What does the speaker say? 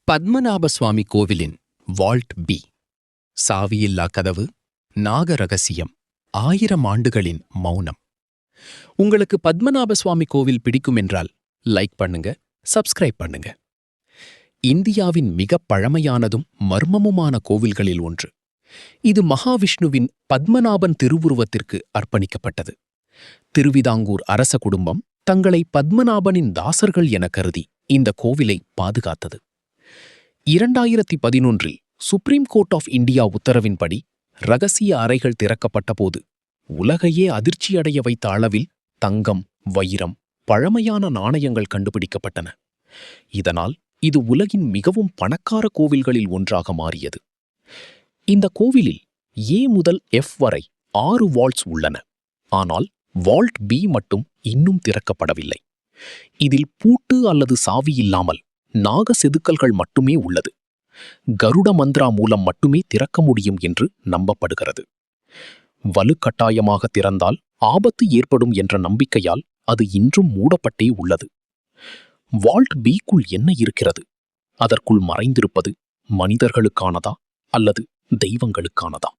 பத்மநாப சுவாமி கோவிலின் Walt B. சாவியில்லா கதவு, நாக ரகசியம், 1000 ஆண்டுகளின் மௌனம். உங்களுக்கு பத்மநாப சுவாமி கோவில் பிடிக்கும் என்றால் லைக் பண்ணுங்க, சப்ஸ்கிரைப் பண்ணுங்க. இந்தியாவின் மிகப் பழமையானதும் மர்மமுமான கோவில்களில் ஒன்று. இது மகாவிஷ்ணுவின் பத்மநாபன் திருவுருவத்திற்கு அர்ப்பணிக்கப்பட்டது. திருவிதாங்கூர் அரச குடும்பம் தங்களை பத்மநாபனின் தாசர்கள் என கருதி இந்த கோவிலை பாதுகாத்தது. 2011 சுப்ரீம் கோர்ட் ஆஃப் இந்தியா உத்தரவின்படி ரகசிய அறைகள் திறக்கப்பட்டபோது உலகையே அதிர்ச்சியடைய வைத்த அளவில் தங்கம், வைரம், பழமையான நாணயங்கள் கண்டுபிடிக்கப்பட்டன. இதனால் இது உலகின் மிகவும் பணக்கார கோவில்களில் ஒன்றாக மாறியது. இந்த கோவிலில் A முதல் F வரை 6 வால்ட்ஸ் உள்ளன. ஆனால் வால்ட் B மட்டும் இன்னும் திறக்கப்படவில்லை. இதில் பூட்டு அல்லது சாவி இல்லாமல் நாக செதுக்கல்கள் மட்டுமே உள்ளது. கருட மந்த்ரா மூலம் மட்டுமே திறக்க முடியும் என்று நம்பப்படுகிறது. வலுக்கட்டாயமாக திறந்தால் ஆபத்து ஏற்படும் என்ற நம்பிக்கையால் அது இன்றும் மூடப்பட்டே உள்ளது. வால்ட் B-க்குள் என்ன இருக்கிறது? அதற்குள் மறைந்திருப்பது மனிதர்களுக்கானதா அல்லது தெய்வங்களுக்கானதா?